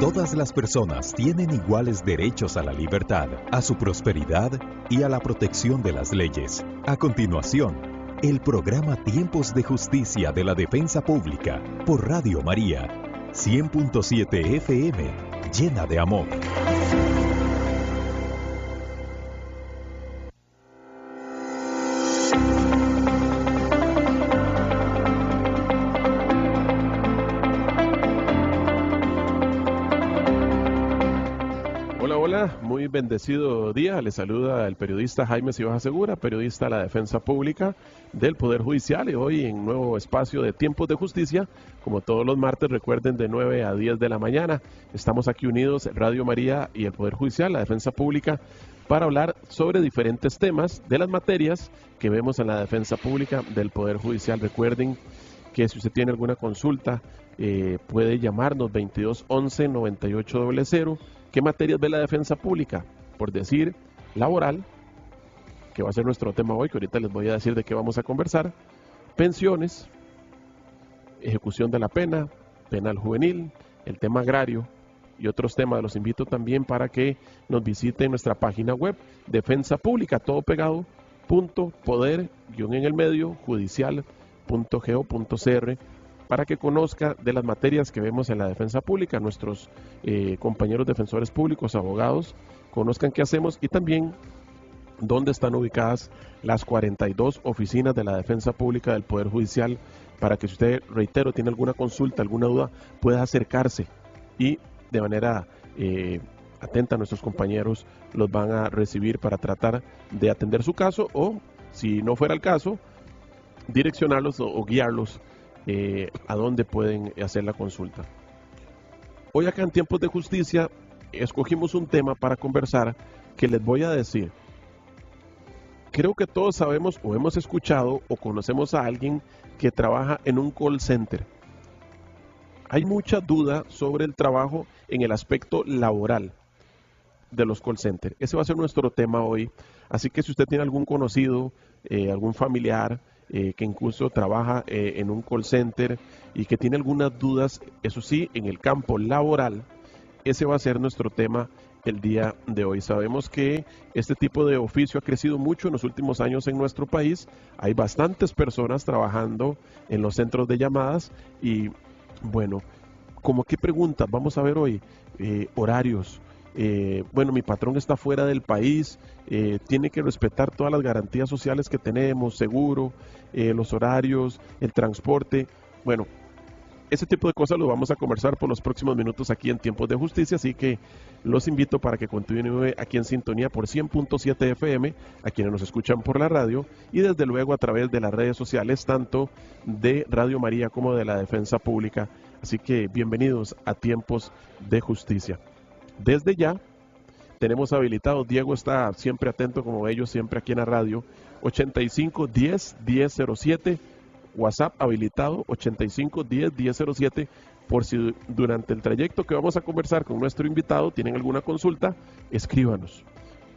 Todas las personas tienen iguales derechos a la libertad, a su prosperidad y a la protección de las leyes. A continuación, el programa Tiempos de Justicia de la Defensa Pública por Radio María, 100.7 FM, llena de amor. Muy bendecido día, le saluda el periodista Jaime Cibaja Segura, periodista de la Defensa Pública del Poder Judicial, y hoy en nuevo espacio de Tiempos de Justicia, como todos los martes, recuerden, de 9 a 10 de la mañana, estamos aquí unidos, Radio María y el Poder Judicial, la Defensa Pública, para hablar sobre diferentes temas de las materias que vemos en la Defensa Pública del Poder Judicial. Recuerden que si usted tiene alguna consulta, puede llamarnos 2211-9800. ¿Qué materias ve la defensa pública? Por decir, laboral, que va a ser nuestro tema hoy, que ahorita les voy a decir de qué vamos a conversar, pensiones, ejecución de la pena, penal juvenil, el tema agrario y otros temas. Los invito también para que nos visiten nuestra página web, Defensa Pública, todo pegado, .poder, guión en el medio, judicial.go.cr, para que conozca de las materias que vemos en la defensa pública, nuestros compañeros defensores públicos, abogados, conozcan qué hacemos y también dónde están ubicadas las 42 oficinas de la defensa pública del Poder Judicial, para que si usted, reitero, tiene alguna consulta, alguna duda, pueda acercarse y de manera atenta nuestros compañeros los van a recibir para tratar de atender su caso o, si no fuera el caso, direccionarlos o guiarlos a dónde pueden hacer la consulta. Hoy acá en Tiempos de Justicia escogimos un tema para conversar que les voy a decir. Creo que todos sabemos o hemos escuchado o conocemos a alguien que trabaja en un call center. Hay mucha duda sobre el trabajo en el aspecto laboral de los call centers. Ese va a ser nuestro tema hoy. Así que si usted tiene algún conocido, algún familiar, que incluso trabaja en un call center y que tiene algunas dudas, eso sí, en el campo laboral, ese va a ser nuestro tema el día de hoy. Sabemos que este tipo de oficio ha crecido mucho en los últimos años en nuestro país. Hay bastantes personas trabajando en los centros de llamadas y, bueno, ¿cómo qué preguntas vamos a ver hoy? Horarios. Bueno, mi patrón está fuera del país, tiene que respetar todas las garantías sociales que tenemos, seguro, los horarios, el transporte. Bueno, ese tipo de cosas lo vamos a conversar por los próximos minutos aquí en Tiempos de Justicia, así que los invito para que continúen aquí en sintonía por 100.7 FM, a quienes nos escuchan por la radio y desde luego a través de las redes sociales, tanto de Radio María como de la Defensa Pública. Así que bienvenidos a Tiempos de Justicia. Desde ya tenemos habilitado, Diego está siempre atento como ellos, siempre aquí en la radio, 85-10-1007, WhatsApp habilitado, 85-10-1007, por si durante el trayecto que vamos a conversar con nuestro invitado tienen alguna consulta, escríbanos.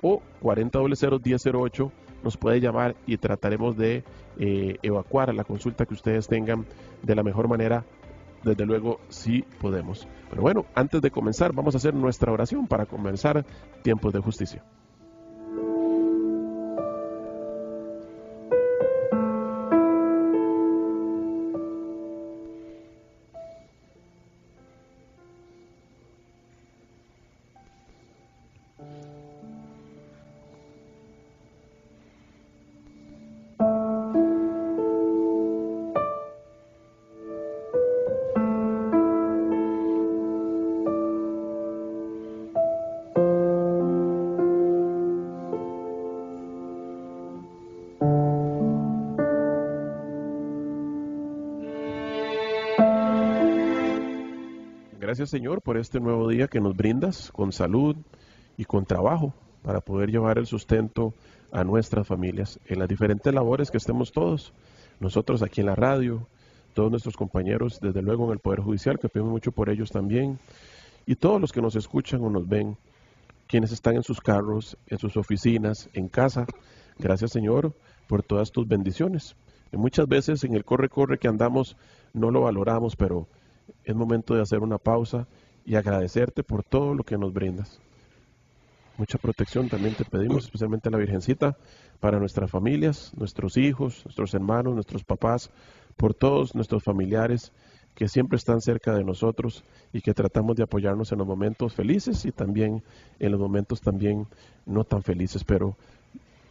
O 4000-1008 nos puede llamar y trataremos de evacuar la consulta que ustedes tengan de la mejor manera. Desde luego, sí podemos. Pero bueno, antes de comenzar, vamos a hacer nuestra oración para comenzar Tiempos de Justicia. Gracias, Señor, por este nuevo día que nos brindas con salud y con trabajo para poder llevar el sustento a nuestras familias en las diferentes labores que estemos todos. Nosotros aquí en la radio, todos nuestros compañeros, desde luego en el Poder Judicial, que pedimos mucho por ellos también, y todos los que nos escuchan o nos ven, quienes están en sus carros, en sus oficinas, en casa. Gracias, Señor, por todas tus bendiciones. Y muchas veces en el corre-corre que andamos no lo valoramos, pero es momento de hacer una pausa y agradecerte por todo lo que nos brindas. Mucha protección también te pedimos, especialmente a la Virgencita, para nuestras familias, nuestros hijos, nuestros hermanos, nuestros papás, por todos nuestros familiares que siempre están cerca de nosotros y que tratamos de apoyarnos en los momentos felices y también en los momentos también no tan felices, pero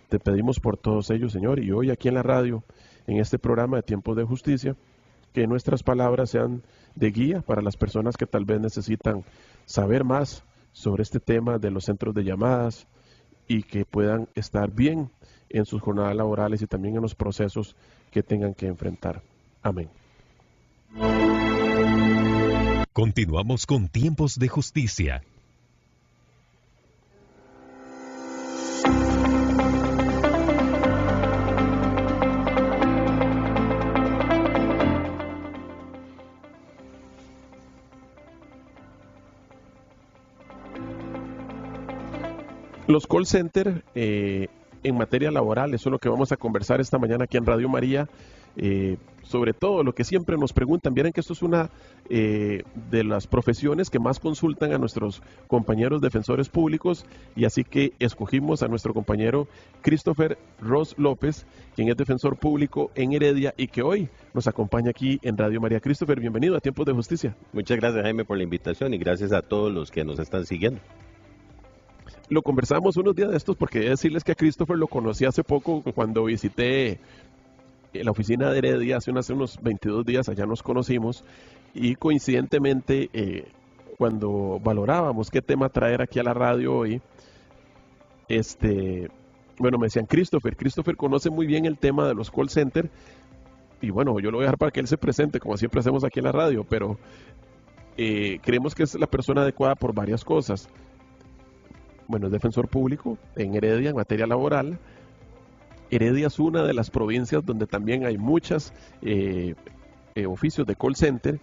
te pedimos por todos ellos, Señor, y hoy aquí en la radio, en este programa de Tiempos de Justicia, que nuestras palabras sean de guía para las personas que tal vez necesitan saber más sobre este tema de los centros de llamadas y que puedan estar bien en sus jornadas laborales y también en los procesos que tengan que enfrentar. Amén. Continuamos con Tiempos de Justicia. Los call centers en materia laboral, eso es lo que vamos a conversar esta mañana aquí en Radio María, sobre todo lo que siempre nos preguntan. Vieron que esto es una de las profesiones que más consultan a nuestros compañeros defensores públicos, y así que escogimos a nuestro compañero Christopher Ross López, quien es defensor público en Heredia y que hoy nos acompaña aquí en Radio María. Christopher, bienvenido a Tiempos de Justicia. Muchas gracias, Jaime, por la invitación y gracias a todos los que nos están siguiendo. Lo conversamos unos días de estos porque he de decirles que a Christopher lo conocí hace poco cuando visité la oficina de Heredia hace unos 22 días. Allá nos conocimos y coincidentemente cuando valorábamos qué tema traer aquí a la radio hoy, me decían Christopher conoce muy bien el tema de los call centers y bueno, yo lo voy a dejar para que él se presente como siempre hacemos aquí en la radio, pero creemos que es la persona adecuada por varias cosas. Bueno, es defensor público en Heredia en materia laboral. Heredia es una de las provincias donde también hay muchos oficios de call center,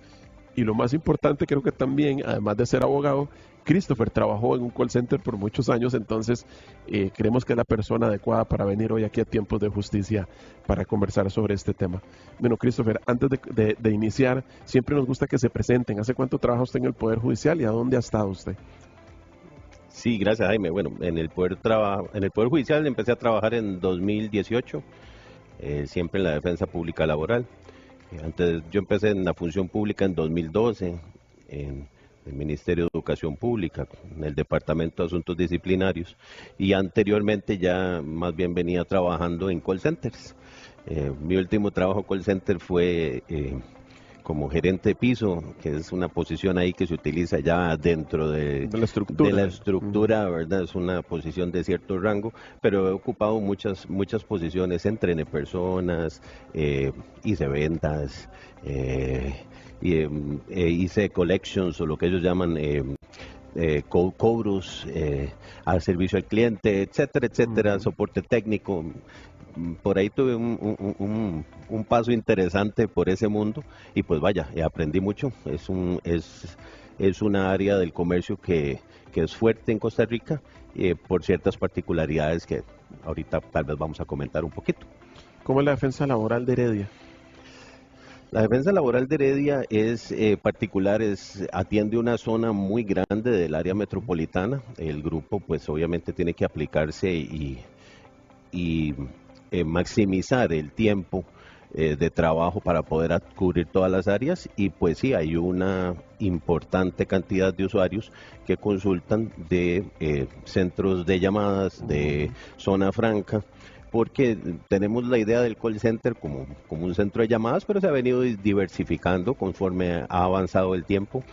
y lo más importante creo que también, además de ser abogado, Christopher trabajó en un call center por muchos años, entonces creemos que es la persona adecuada para venir hoy aquí a Tiempos de Justicia para conversar sobre este tema. Bueno, Christopher, antes de iniciar, siempre nos gusta que se presenten. ¿Hace cuánto trabaja usted en el Poder Judicial y a dónde ha estado usted? Sí, gracias, Jaime. Bueno, en el Poder Judicial empecé a trabajar en 2018, siempre en la defensa pública laboral. Yo empecé en la función pública en 2012, en el Ministerio de Educación Pública, en el Departamento de Asuntos Disciplinarios, y anteriormente ya más bien venía trabajando en call centers. Mi último trabajo call center fue como gerente de piso, que es una posición ahí que se utiliza ya dentro de la estructura, ¿verdad? Es una posición de cierto rango, pero he ocupado muchas posiciones, entrené personas, hice ventas, hice collections, o lo que ellos llaman cobros, al servicio al cliente, etcétera, soporte técnico. Por ahí tuve un paso interesante por ese mundo y pues vaya, aprendí mucho. Es una área del comercio que es fuerte en Costa Rica por ciertas particularidades que ahorita tal vez vamos a comentar un poquito. ¿Cómo es la defensa laboral de Heredia? La defensa laboral de Heredia es particular, atiende una zona muy grande del área metropolitana. El grupo pues obviamente tiene que aplicarse y maximizar el tiempo de trabajo para poder cubrir todas las áreas, y pues sí, hay una importante cantidad de usuarios que consultan de centros de llamadas, de zona franca, porque tenemos la idea del call center como un centro de llamadas, pero se ha venido diversificando conforme ha avanzado el tiempo.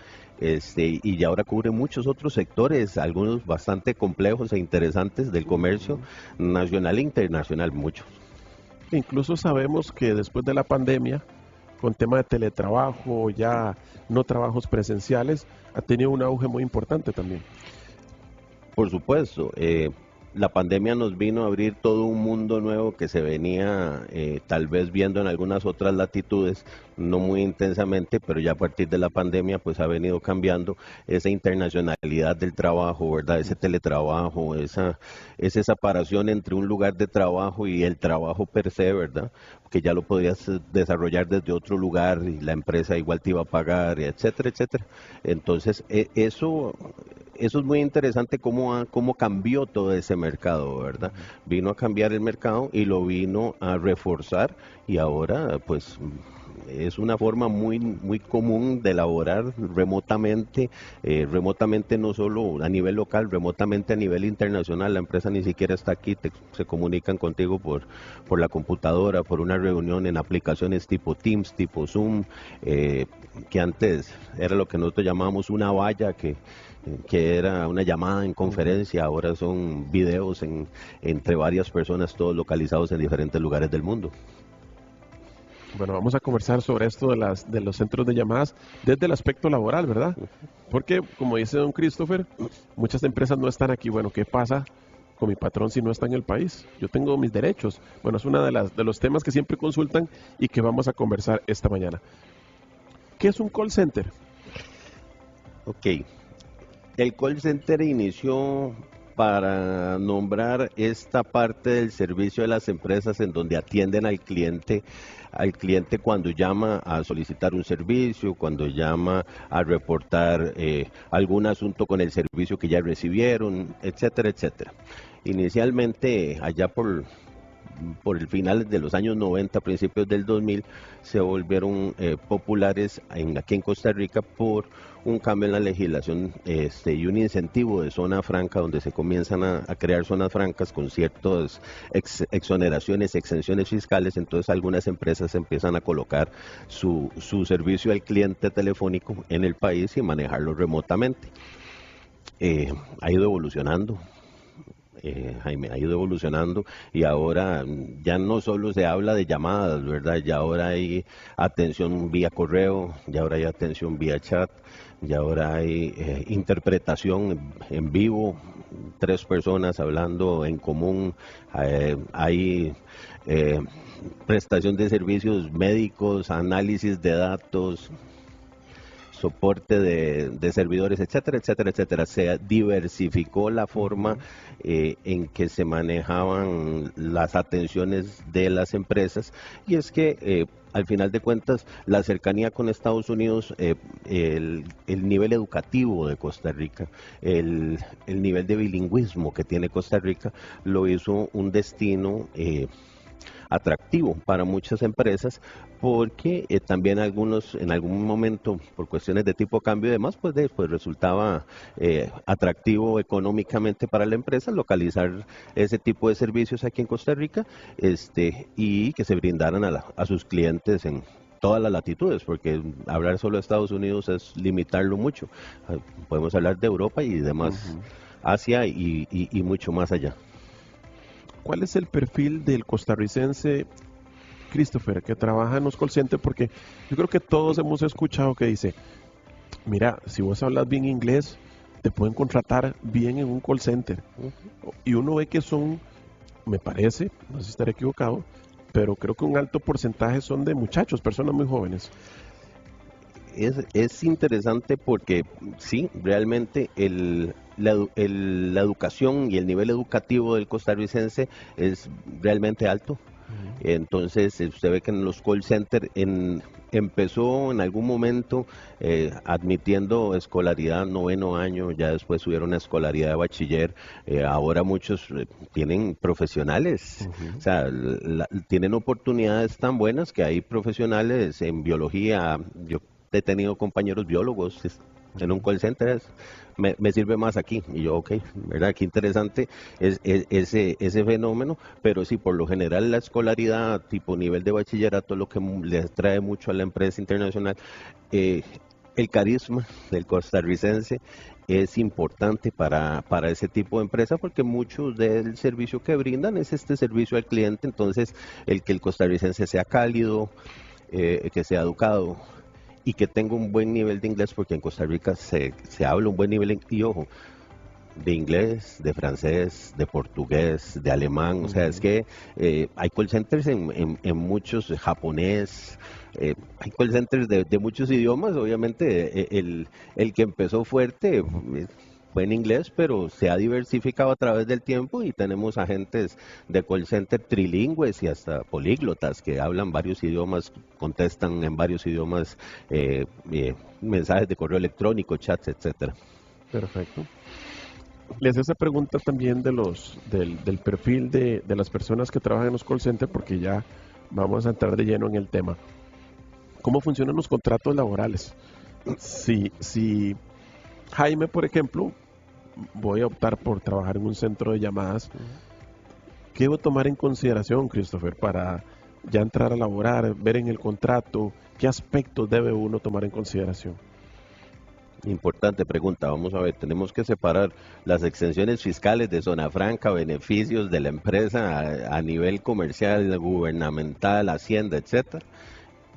Y ya ahora cubre muchos otros sectores, algunos bastante complejos e interesantes del comercio nacional e internacional, muchos. Incluso sabemos que después de la pandemia, con tema de teletrabajo, ya no trabajos presenciales, ha tenido un auge muy importante también. Por supuesto, la pandemia nos vino a abrir todo un mundo nuevo que se venía tal vez viendo en algunas otras latitudes, no muy intensamente, pero ya a partir de la pandemia pues ha venido cambiando esa internacionalidad del trabajo, ¿verdad? Ese teletrabajo, esa separación entre un lugar de trabajo y el trabajo per se, ¿verdad? Que ya lo podías desarrollar desde otro lugar y la empresa igual te iba a pagar, etcétera, etcétera. Entonces, eso es muy interesante cómo cambió todo ese mercado, ¿verdad? Vino a cambiar el mercado y lo vino a reforzar y ahora pues es una forma muy común de elaborar remotamente no solo a nivel local, remotamente a nivel internacional. La empresa ni siquiera está aquí, se comunican contigo por la computadora, por una reunión en aplicaciones tipo Teams, tipo Zoom, que antes era lo que nosotros llamábamos una valla, que era una llamada en conferencia, ahora son videos entre varias personas, todos localizados en diferentes lugares del mundo. Bueno, vamos a conversar sobre esto de los centros de llamadas desde el aspecto laboral, ¿verdad? Porque, como dice don Christopher, muchas empresas no están aquí. Bueno, ¿qué pasa con mi patrón si no está en el país? Yo tengo mis derechos. Bueno, es uno de los temas que siempre consultan y que vamos a conversar esta mañana. ¿Qué es un call center? Ok. El call center inició para nombrar esta parte del servicio de las empresas en donde atienden al cliente cuando llama a solicitar un servicio, cuando llama a reportar algún asunto con el servicio que ya recibieron, etcétera, etcétera. Inicialmente, allá por el final de los años 90, principios del 2000, se volvieron populares aquí en Costa Rica por un cambio en la legislación y un incentivo de zona franca, donde se comienzan a crear zonas francas con ciertas exoneraciones, exenciones fiscales. Entonces algunas empresas empiezan a colocar su servicio al cliente telefónico en el país y manejarlo remotamente. Ha ido evolucionando. Jaime, ha ido evolucionando y ahora ya no solo se habla de llamadas, ¿verdad? Ya ahora hay atención vía correo, ya ahora hay atención vía chat, ya ahora hay interpretación en vivo, 3 personas hablando en común, hay prestación de servicios médicos, análisis de datos, soporte de servidores, etcétera, etcétera, etcétera. Se diversificó la forma en que se manejaban las atenciones de las empresas, y es que al final de cuentas la cercanía con Estados Unidos, el nivel educativo de Costa Rica, el nivel de bilingüismo que tiene Costa Rica, lo hizo un destino atractivo para muchas empresas, porque también algunos en algún momento por cuestiones de tipo cambio y demás pues resultaba atractivo económicamente para la empresa localizar ese tipo de servicios aquí en Costa Rica, y que se brindaran a sus clientes en todas las latitudes, porque hablar solo de Estados Unidos es limitarlo mucho. Podemos hablar de Europa y demás, Asia y mucho más allá. ¿Cuál es el perfil del costarricense, Christopher, que trabaja en los call centers? Porque yo creo que todos hemos escuchado que dice, mira, si vos hablas bien inglés, te pueden contratar bien en un call center. Y uno ve que son, me parece, no sé si estaré equivocado, pero creo que un alto porcentaje son de muchachos, personas muy jóvenes. Es interesante porque sí, realmente la educación y el nivel educativo del costarricense es realmente alto. Entonces usted ve que en los call centers empezó en algún momento admitiendo escolaridad 9º año, ya después subieron a escolaridad de bachiller, ahora muchos tienen profesionales, o sea, tienen oportunidades tan buenas que hay profesionales en biología. Yo he tenido compañeros biólogos en un call center, me sirve más aquí, y yo, ok, ¿verdad? Qué interesante es ese fenómeno, pero sí, por lo general la escolaridad tipo nivel de bachillerato, lo que les trae mucho a la empresa internacional, el carisma del costarricense es importante para ese tipo de empresa, porque mucho del servicio que brindan es este servicio al cliente. Entonces que el costarricense sea cálido, que sea educado y que tenga un buen nivel de inglés, porque en Costa Rica se habla un buen nivel y ojo, de inglés, de francés, de portugués, de alemán. O sea, es que hay call centers en muchos, japonés, hay call centers de muchos idiomas. Obviamente el que empezó fuerte fue en inglés, pero se ha diversificado a través del tiempo y tenemos agentes de call center trilingües y hasta políglotas que hablan varios idiomas, contestan en varios idiomas, mensajes de correo electrónico, chats, etcétera. Perfecto. Le hacía esa pregunta también del perfil de las personas que trabajan en los call centers, porque ya vamos a entrar de lleno en el tema. ¿Cómo funcionan los contratos laborales? Si Jaime, por ejemplo, voy a optar por trabajar en un centro de llamadas, ¿qué debo tomar en consideración, Christopher, para ya entrar a laborar, ver en el contrato, qué aspectos debe uno tomar en consideración? Importante pregunta. Vamos a ver, tenemos que separar las exenciones fiscales de zona franca, beneficios de la empresa a nivel comercial, gubernamental, hacienda, etcétera,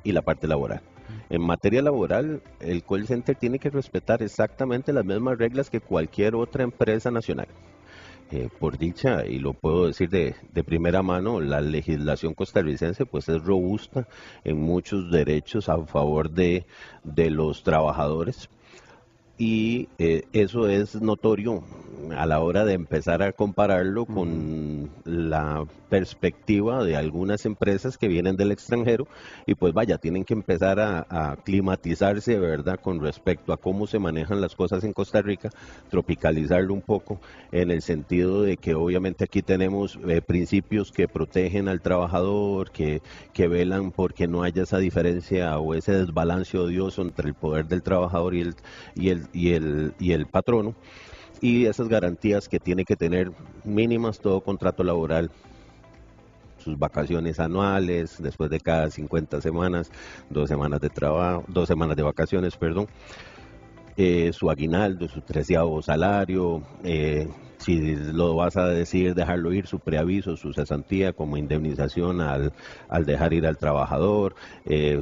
y la parte laboral. En materia laboral, el call center tiene que respetar exactamente las mismas reglas que cualquier otra empresa nacional. Por dicha, y lo puedo decir de primera mano, la legislación costarricense pues es robusta en muchos derechos a favor de los trabajadores. Y eso es notorio a la hora de empezar a compararlo con la perspectiva de algunas empresas que vienen del extranjero y pues vaya, tienen que empezar a climatizarse, ¿verdad?, con respecto a cómo se manejan las cosas en Costa Rica, tropicalizarlo un poco en el sentido de que obviamente aquí tenemos principios que protegen al trabajador, que velan porque no haya esa diferencia o ese desbalance odioso entre el poder del trabajador y el patrono, y esas garantías que tiene que tener mínimas todo contrato laboral, sus vacaciones anuales, después de cada 50 semanas, 2 semanas de trabajo, 2 semanas de vacaciones, perdón, su aguinaldo, su 13º salario, si lo vas a decidir dejarlo ir, su preaviso, su cesantía como indemnización al dejar ir al trabajador,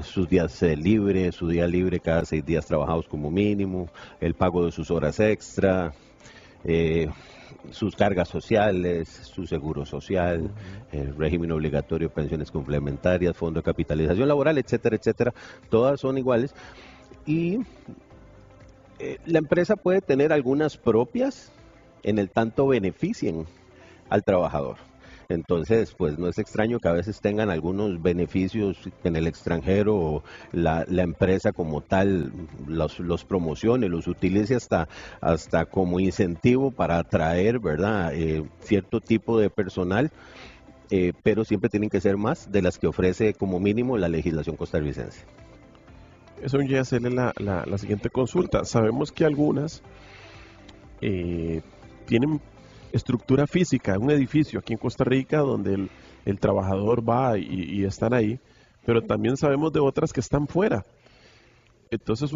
sus días libres, su día libre cada 6 días trabajados como mínimo, el pago de sus horas extra, sus cargas sociales, su seguro social, el régimen obligatorio, pensiones complementarias, fondo de capitalización laboral, etcétera, etcétera. Todas son iguales y la empresa puede tener algunas propias en el tanto beneficien al trabajador. Entonces, pues no es extraño que a veces tengan algunos beneficios en el extranjero o la empresa como tal los promocione, los utilice hasta como incentivo para atraer, ¿verdad?, cierto tipo de personal, pero siempre tienen que ser más de las que ofrece como mínimo la legislación costarricense. Eso ya hacerle la siguiente consulta. Sabemos que algunas tienen estructura física, un edificio aquí en Costa Rica donde el trabajador va y están ahí, pero también sabemos de otras que están fuera. Entonces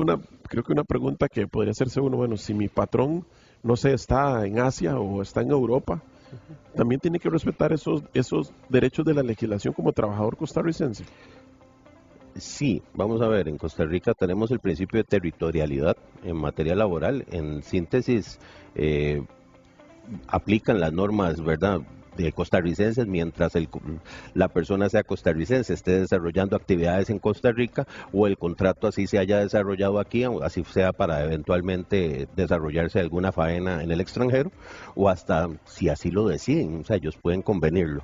creo que una pregunta que podría hacerse uno, bueno, si mi patrón, no sé, está en Asia o está en Europa, ¿también tiene que respetar esos derechos de la legislación como trabajador costarricense? Sí, vamos a ver, en Costa Rica tenemos el principio de territorialidad en materia laboral. En síntesis, aplican las normas, ¿verdad?, de costarricenses mientras la persona sea costarricense, esté desarrollando actividades en Costa Rica o el contrato así se haya desarrollado aquí, así sea para eventualmente desarrollarse alguna faena en el extranjero o hasta si así lo deciden, o sea, ellos pueden convenirlo.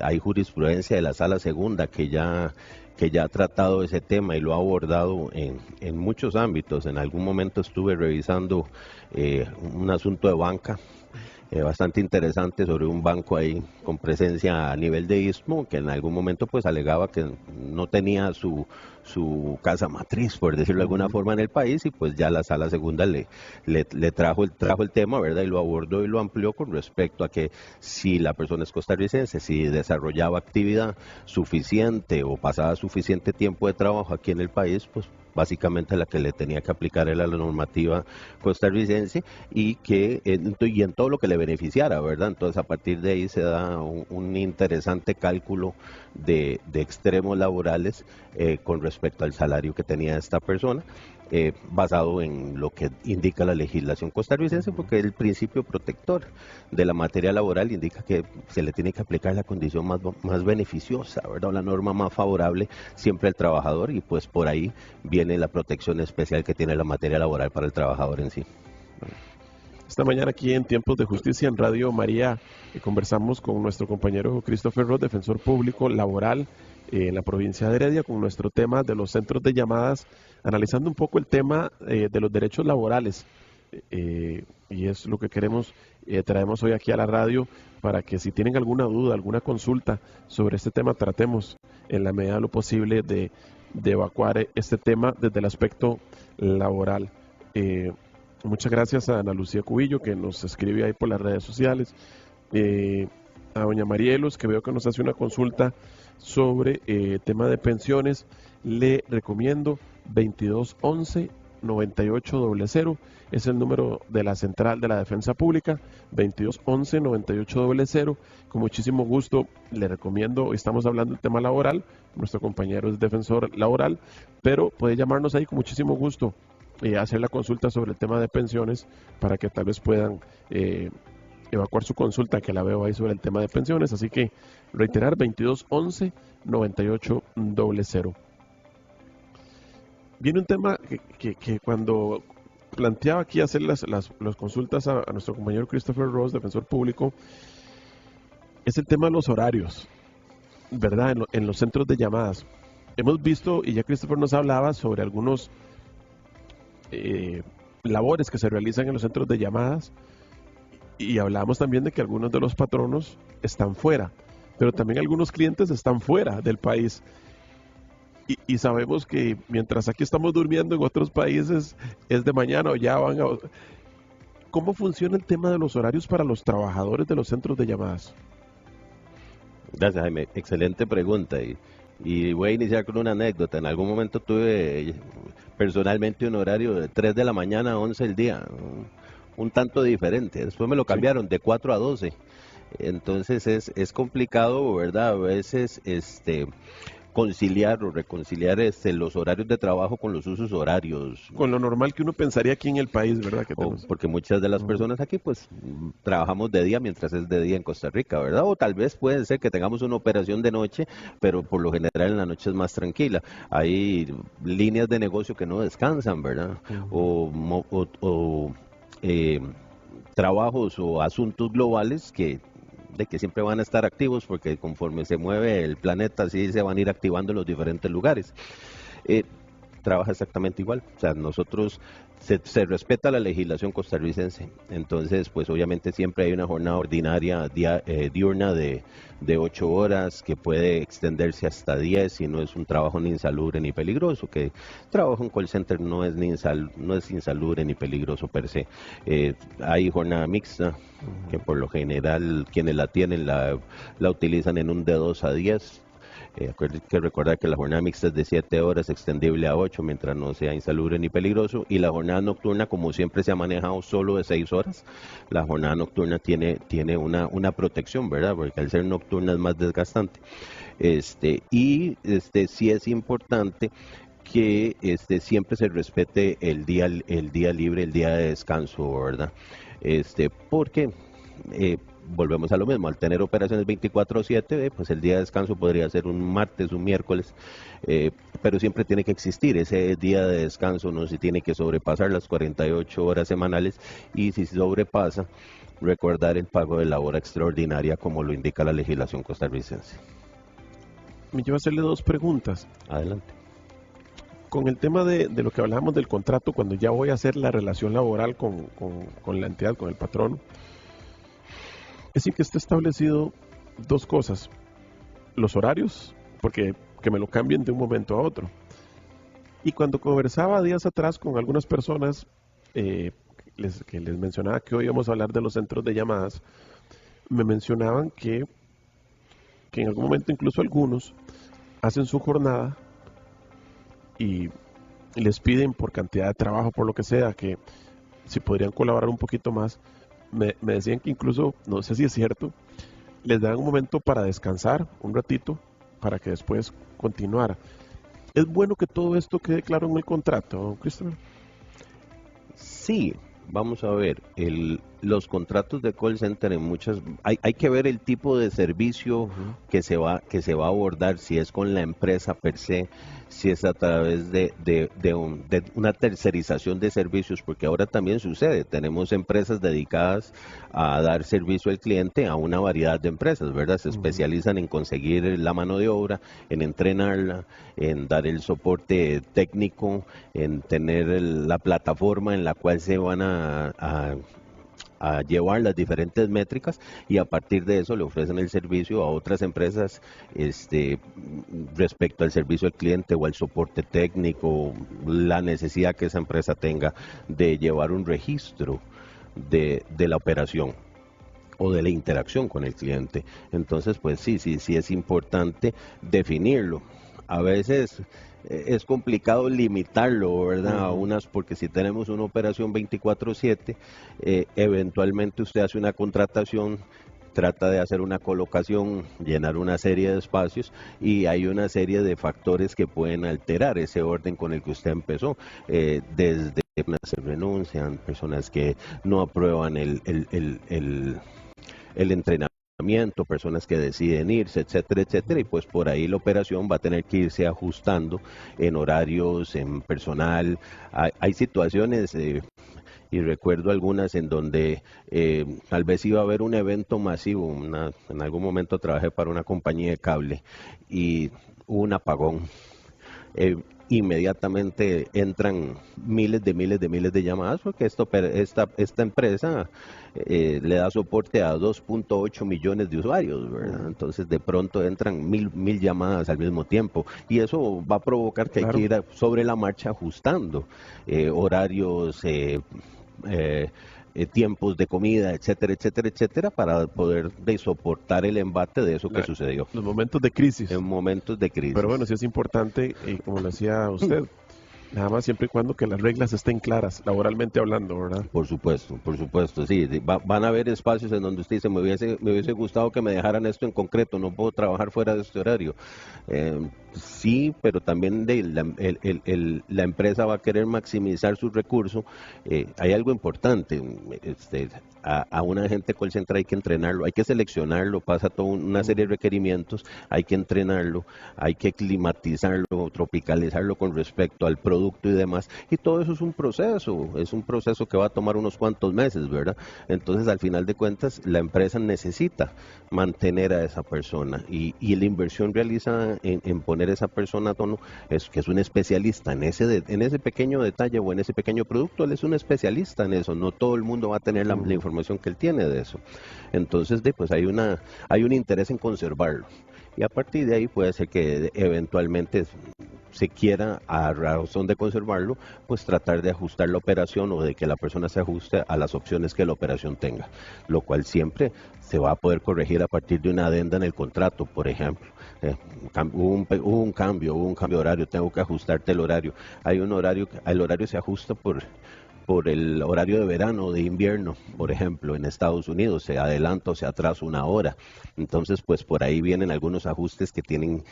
Hay jurisprudencia de la Sala Segunda que ya ha tratado ese tema y lo ha abordado en muchos ámbitos. En algún momento estuve revisando un asunto de banca bastante interesante sobre un banco ahí con presencia a nivel de istmo que en algún momento pues alegaba que no tenía su casa matriz, por decirlo de alguna forma, en el país, y pues ya la Sala Segunda le trajo el tema, ¿verdad?, y lo abordó y lo amplió con respecto a que si la persona es costarricense, si desarrollaba actividad suficiente o pasaba suficiente tiempo de trabajo aquí en el país, pues básicamente la que le tenía que aplicar era la normativa costarricense y en todo lo que le beneficiara, ¿verdad? Entonces a partir de ahí se da un interesante cálculo de extremos laborales con respecto respecto al salario que tenía esta persona, basado en lo que indica la legislación costarricense, porque el principio protector de la materia laboral indica que se le tiene que aplicar la condición más beneficiosa, ¿verdad? O la norma más favorable siempre al trabajador, y pues por ahí viene la protección especial que tiene la materia laboral para el trabajador en sí. Esta mañana aquí en Tiempos de Justicia en Radio María conversamos con nuestro compañero Christopher Ross, defensor público laboral en la provincia de Heredia, con nuestro tema de los centros de llamadas, analizando un poco el tema de los derechos laborales. Y es lo que queremos, traemos hoy aquí a la radio, para que si tienen alguna duda, alguna consulta sobre este tema, tratemos en la medida de lo posible de evacuar este tema desde el aspecto laboral. Muchas gracias a Ana Lucía Cubillo, que nos escribe ahí por las redes sociales, a doña Marielos, que veo que nos hace una consulta sobre tema de pensiones. Le recomiendo 2211-9800, es el número de la Central de la Defensa Pública, 2211-9800. Con muchísimo gusto le recomiendo. Estamos hablando del tema laboral, nuestro compañero es defensor laboral, pero puede llamarnos ahí con muchísimo gusto y hacer la consulta sobre el tema de pensiones, para que tal vez puedan evacuar su consulta, que la veo ahí sobre el tema de pensiones. Así que reiterar, 2211-9800. Viene un tema que cuando planteaba aquí hacer las consultas a nuestro compañero Christopher Ross, defensor público, es el tema de los horarios, ¿verdad? En los centros de llamadas. Hemos visto, y ya Christopher nos hablaba sobre algunos labores que se realizan en los centros de llamadas, y hablamos también de que algunos de los patronos están fuera, pero también algunos clientes están fuera del país, y sabemos que mientras aquí estamos durmiendo, en otros países es de mañana o ya van a... ¿Cómo funciona el tema de los horarios para los trabajadores de los centros de llamadas? Gracias, Jaime, excelente pregunta, y voy a iniciar con una anécdota. En algún momento tuve personalmente un horario de 3 de la mañana a 11 del día, un tanto diferente. Después me lo cambiaron de 4 a 12. Entonces es complicado, ¿verdad? A veces conciliar o reconciliar los horarios de trabajo con los usos horarios. Con lo normal que uno pensaría aquí en el país, ¿verdad? Porque muchas de las personas aquí pues trabajamos de día mientras es de día en Costa Rica, ¿verdad? O tal vez puede ser que tengamos una operación de noche, pero por lo general en la noche es más tranquila. Hay líneas de negocio que no descansan, ¿verdad? Trabajos o asuntos globales que siempre van a estar activos, porque conforme se mueve el planeta, así se van a ir activando en los diferentes lugares. Trabaja exactamente igual. O sea, nosotros se respeta la legislación costarricense. Entonces, pues obviamente siempre hay una jornada ordinaria diurna de 8 horas, que puede extenderse hasta 10 si no es un trabajo ni insalubre ni peligroso, que trabajo en call center no es insalubre ni peligroso per se. Hay jornada mixta, que por lo general quienes la tienen la utilizan en un de 2 a 10. Hay que recordar que la jornada mixta es de 7 horas, extendible a 8, mientras no sea insalubre ni peligroso. Y la jornada nocturna, como siempre se ha manejado, solo de 6 horas. La jornada nocturna tiene una protección, ¿verdad? Porque al ser nocturna es más desgastante. Sí es importante que siempre se respete el día libre, el día de descanso, ¿verdad? Porque volvemos a lo mismo, al tener operaciones 24/7, pues el día de descanso podría ser un martes, un miércoles, pero siempre tiene que existir ese día de descanso, no se tiene que sobrepasar las 48 horas semanales, y si se sobrepasa, recordar el pago de la hora extraordinaria, como lo indica la legislación costarricense. Me llevo a hacerle 2 preguntas. Adelante. Con el tema de lo que hablábamos del contrato, cuando ya voy a hacer la relación laboral con la entidad, con el patrón, es decir, que está establecido 2 cosas: los horarios, porque que me lo cambien de un momento a otro. Y cuando conversaba días atrás con algunas personas que les mencionaba que hoy íbamos a hablar de los centros de llamadas, me mencionaban que en algún momento incluso algunos hacen su jornada y les piden por cantidad de trabajo, por lo que sea, que si podrían colaborar un poquito más. Me decían que incluso, no sé si es cierto, les dan un momento para descansar un ratito, para que después continuara. ¿Es bueno que todo esto quede claro en el contrato, Christopher? Sí, vamos a ver, los contratos de call center en muchas, hay que ver el tipo de servicio Ujú. que se va a abordar, si es con la empresa per se, si es a través de una tercerización de servicios, porque ahora también sucede, tenemos empresas dedicadas a dar servicio al cliente a una variedad de empresas, ¿verdad? Se Ujú. especializan en conseguir la mano de obra, en entrenarla, en dar el soporte técnico, en tener la plataforma en la cual se van a llevar las diferentes métricas y a partir de eso le ofrecen el servicio a otras empresas respecto al servicio al cliente o al soporte técnico, la necesidad que esa empresa tenga de llevar un registro de la operación o de la interacción con el cliente. Entonces, pues sí es importante definirlo. A veces es complicado limitarlo, ¿verdad? A Ujú. unas, porque si tenemos una operación 24/7, eventualmente usted hace una contratación, trata de hacer una colocación, llenar una serie de espacios y hay una serie de factores que pueden alterar ese orden con el que usted empezó, desde personas que renuncian, personas que no aprueban el entrenamiento, personas que deciden irse, etcétera, etcétera, y Ujú. pues por ahí la operación va a tener que irse ajustando en horarios, en personal. Hay situaciones, y recuerdo algunas en donde tal vez iba a haber un evento masivo. En algún momento trabajé para una compañía de cable y hubo un apagón. Inmediatamente entran miles de llamadas porque esta empresa le da soporte a 2.8 millones de usuarios, ¿verdad? Ujú. Entonces de pronto entran mil llamadas al mismo tiempo y eso va a provocar que hay que Claro. ir sobre la marcha ajustando horarios, eh, tiempos de comida, etcétera, etcétera, etcétera, para poder soportar el embate de eso que La- sucedió los momentos de crisis. en momentos de Pero bueno, crisis. sí es importante, como lo decía usted, nada más siempre y cuando que las reglas estén claras, laboralmente hablando, ¿verdad? Por supuesto, sí, van a haber espacios en donde usted dice, me hubiese gustado que me dejaran esto en concreto, no puedo trabajar fuera de este horario. Sí, pero también la empresa va a querer maximizar sus recursos. Hay algo importante, a un agente call center hay que entrenarlo, hay que seleccionarlo, pasa toda una serie de Ujú. requerimientos, hay que entrenarlo, hay que climatizarlo, tropicalizarlo con respecto al producto y demás, y todo eso es un proceso que va a tomar unos cuantos meses, ¿verdad? Entonces, al final de cuentas, la empresa necesita mantener a esa persona y la inversión realizada en poner esa persona a tono es que es un especialista en ese pequeño detalle o en ese pequeño producto. Él es un especialista en eso, no todo el mundo va a tener la Ujú. información que él tiene de eso. Entonces, pues hay un interés en conservarlo y a partir de ahí puede ser que eventualmente se quiera, a razón de conservarlo, pues tratar de ajustar la operación o de que la persona se ajuste a las opciones que la operación tenga, lo cual siempre se va a poder corregir a partir de una adenda en el contrato, por ejemplo. Hubo un cambio de horario, tengo que ajustarte el horario. Hay un horario, el horario se ajusta por el horario de verano o de invierno, por ejemplo, en Estados Unidos se adelanta o se atrasa una hora. Entonces, pues por ahí vienen algunos ajustes que tienen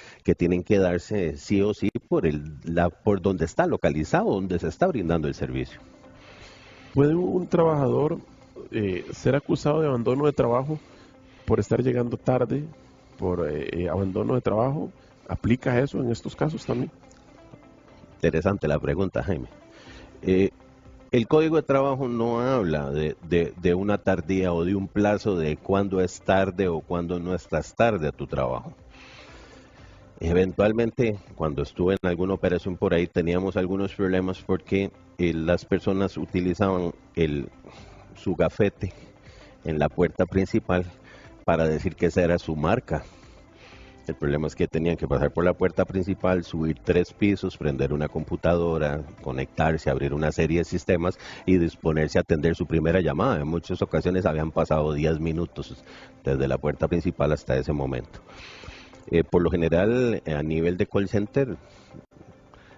que darse sí o sí por donde está localizado, donde se está brindando el servicio. ¿Puede un trabajador ser acusado de abandono de trabajo por estar llegando tarde, por abandono de trabajo? ¿Aplica eso en estos casos también? Interesante la pregunta, Jaime. Eh, el Código de Trabajo no habla de una tardía o de un plazo de cuándo es tarde o cuándo no estás tarde a tu trabajo. Eventualmente, cuando estuve en alguna operación por ahí, teníamos algunos problemas porque las personas utilizaban su gafete en la puerta principal para decir que esa era su marca. El problema es que tenían que pasar por la puerta principal, subir 3 pisos, prender una computadora, conectarse, abrir una serie de sistemas y disponerse a atender su primera llamada. En muchas ocasiones habían pasado 10 minutos desde la puerta principal hasta ese momento. Por lo general, a nivel de call center,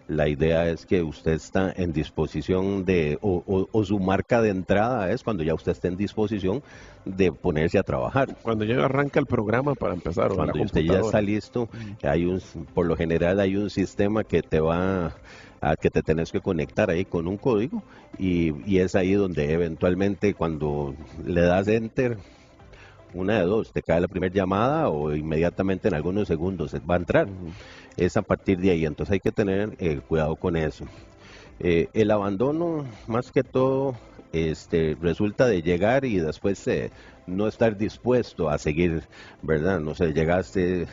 La idea es que usted está en disposición o su marca de entrada es cuando ya usted esté en disposición de ponerse a trabajar. Cuando ya arranca el programa para empezar, o Cuando la usted ya está computadora. listo, por lo general hay un sistema que te va a que te tenés que conectar ahí con un código y es ahí donde eventualmente cuando le das enter, una de dos, te cae la primera llamada o inmediatamente en algunos segundos va a entrar. Es a partir de ahí, entonces hay que tener cuidado con eso. El abandono, más que todo, resulta de llegar y después no estar dispuesto a seguir, ¿verdad? No sé, llegaste,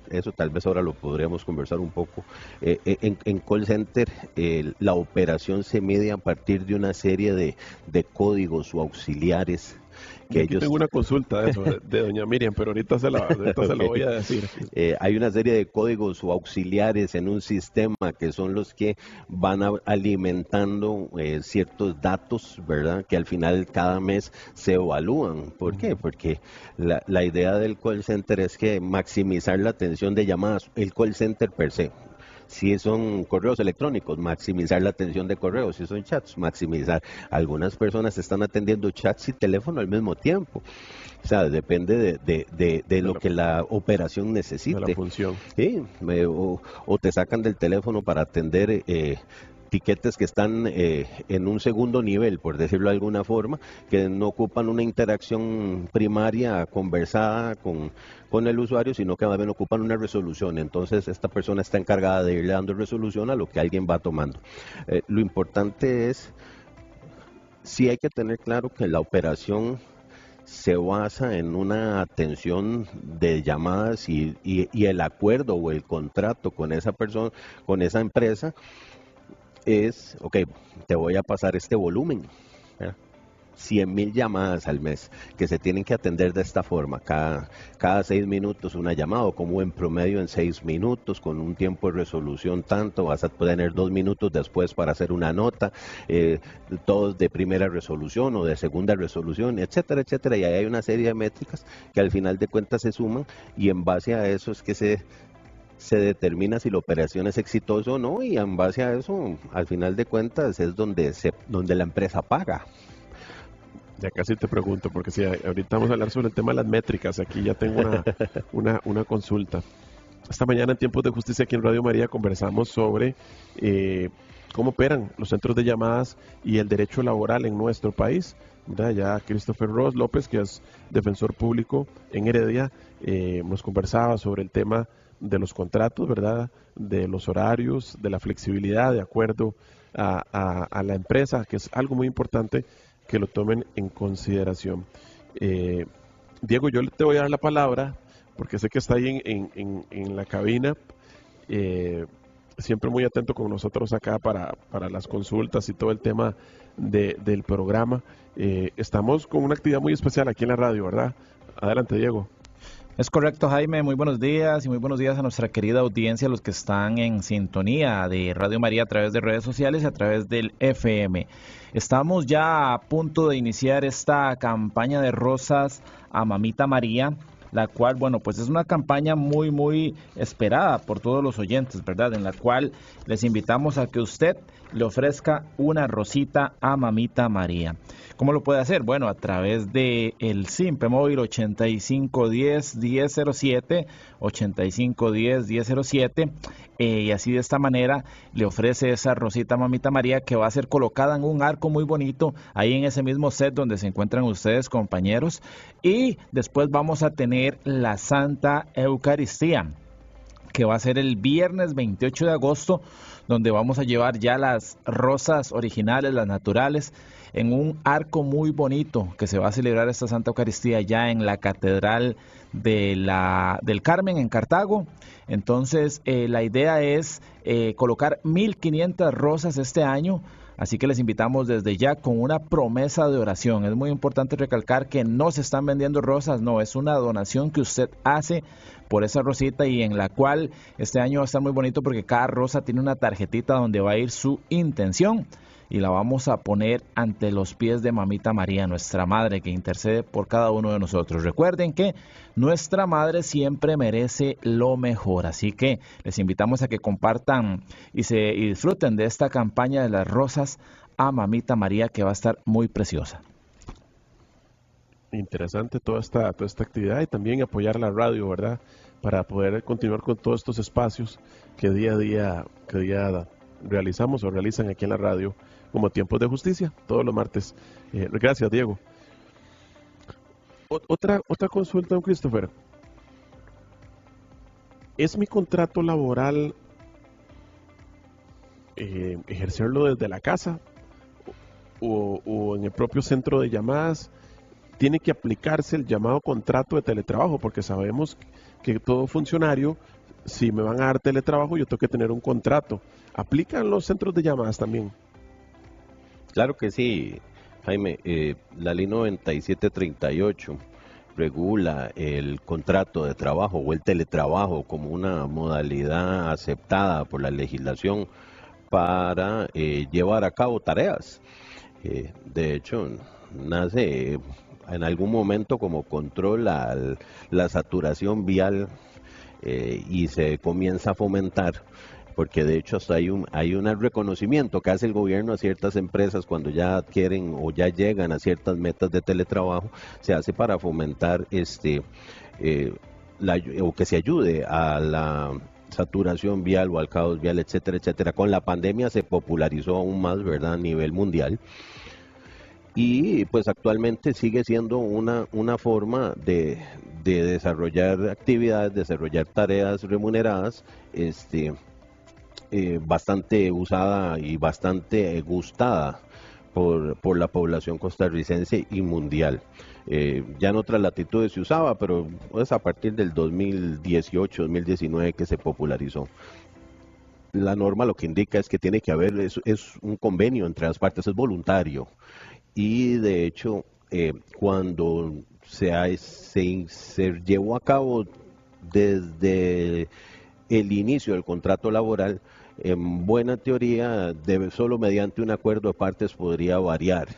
eso tal vez ahora lo podríamos conversar un poco. En call center, la operación se mide a partir de una serie de códigos o auxiliares que Aquí tengo una consulta de eso, de doña Miriam, pero ahorita se la voy a decir. Hay una serie de códigos o auxiliares en un sistema que son los que van alimentando ciertos datos, ¿verdad? Que al final cada mes se evalúan. ¿Por qué? Porque la idea del call center es que maximizar la atención de llamadas, el call center per se. Si son correos electrónicos, maximizar la atención de correos. Si son chats, maximizar. Algunas personas están atendiendo chats y teléfono al mismo tiempo. O sea, depende de lo que la operación necesite. De la función. Sí, o te sacan del teléfono para atender tiquetes que están en un segundo nivel, por decirlo de alguna forma, que no ocupan una interacción primaria conversada con el usuario, sino que más bien ocupan una resolución. Entonces, esta persona está encargada de irle dando resolución a lo que alguien va tomando. Lo importante es, sí hay que tener claro que la operación se basa en una atención de llamadas y el acuerdo o el contrato con esa persona, con esa empresa, es, ok, te voy a pasar este volumen, 100,000 llamadas al mes que se tienen que atender de esta forma, cada 6 minutos una llamada, o como en promedio en 6 minutos, con un tiempo de resolución tanto, vas a tener 2 minutos después para hacer una nota, todos de primera resolución o de segunda resolución, etcétera, etcétera, y ahí hay una serie de métricas que al final de cuentas se suman y en base a eso es que se determina si la operación es exitosa o no, y en base a eso, al final de cuentas, es donde la empresa paga. Ya casi te pregunto, porque si ahorita vamos a hablar sobre el tema de las métricas, aquí ya tengo una consulta. Esta mañana en Tiempos de Justicia aquí en Radio María conversamos sobre cómo operan los centros de llamadas y el derecho laboral en nuestro país. Ya Christopher Ross López, que es defensor público en Heredia, nos conversaba sobre el tema de los contratos, ¿verdad? De los horarios, de la flexibilidad de acuerdo a la empresa, que es algo muy importante que lo tomen en consideración. Diego, yo te voy a dar la palabra porque sé que está ahí en la cabina, siempre muy atento con nosotros acá para las consultas y todo el tema del programa. Estamos con una actividad muy especial aquí en la radio, ¿verdad? Adelante, Diego. Es correcto, Jaime. Muy buenos días y muy buenos días a nuestra querida audiencia, los que están en sintonía de Radio María a través de redes sociales y a través del FM. Estamos ya a punto de iniciar esta campaña de rosas a Mamita María, la cual, bueno, pues es una campaña muy, muy esperada por todos los oyentes, ¿verdad? En la cual les invitamos a que usted le ofrezca una rosita a Mamita María. ¿Cómo lo puede hacer? Bueno, a través de el SIMPE móvil 8510-1007, 8510-1007, y así de esta manera le ofrece esa rosita a Mamita María, que va a ser colocada en un arco muy bonito, ahí en ese mismo set donde se encuentran ustedes, compañeros, y después vamos a tener la Santa Eucaristía, que va a ser el viernes 28 de agosto, donde vamos a llevar ya las rosas originales, las naturales, en un arco muy bonito, que se va a celebrar esta Santa Eucaristía ya en la Catedral del Carmen en Cartago. Entonces la idea es colocar 1,500 rosas este año, así que les invitamos desde ya con una promesa de oración. Es muy importante recalcar que no se están vendiendo rosas, no, es una donación que usted hace por esa rosita, y en la cual este año va a estar muy bonito porque cada rosa tiene una tarjetita donde va a ir su intención, y la vamos a poner ante los pies de Mamita María, nuestra madre que intercede por cada uno de nosotros. Recuerden que nuestra madre siempre merece lo mejor, así que les invitamos a que compartan y disfruten de esta campaña de las rosas a Mamita María, que va a estar muy preciosa. Interesante toda esta actividad, y también apoyar la radio, ¿verdad? Para poder continuar con todos estos espacios que día a día realizamos o realizan aquí en la radio, como Tiempos de Justicia, todos los martes. Gracias, Diego. Otra consulta, don Christopher. ¿Es mi contrato laboral ejercerlo desde la casa o en el propio centro de llamadas? Tiene que aplicarse el llamado contrato de teletrabajo, porque sabemos que todo funcionario, si me van a dar teletrabajo, yo tengo que tener un contrato. ¿Aplican los centros de llamadas también? Claro que sí, Jaime. La ley 9738 regula el contrato de trabajo o el teletrabajo como una modalidad aceptada por la legislación para llevar a cabo tareas. De hecho, nace en algún momento como control a la saturación vial, y se comienza a fomentar, porque de hecho hasta hay un reconocimiento que hace el gobierno a ciertas empresas cuando ya adquieren o ya llegan a ciertas metas de teletrabajo. Se hace para fomentar o que se ayude a la saturación vial o al caos vial, etcétera, etcétera. Con la pandemia se popularizó aún más, ¿verdad?, a nivel mundial. Y pues actualmente sigue siendo una forma de desarrollar actividades, desarrollar tareas remuneradas, bastante usada y bastante gustada por la población costarricense y mundial. Ya en otras latitudes se usaba, pero es a partir del 2018, 2019 que se popularizó. La norma lo que indica es que tiene que haber, es un convenio entre las partes, es voluntario. Y de hecho, cuando se llevó a cabo desde el inicio del contrato laboral, en buena teoría, solo mediante un acuerdo de partes podría variar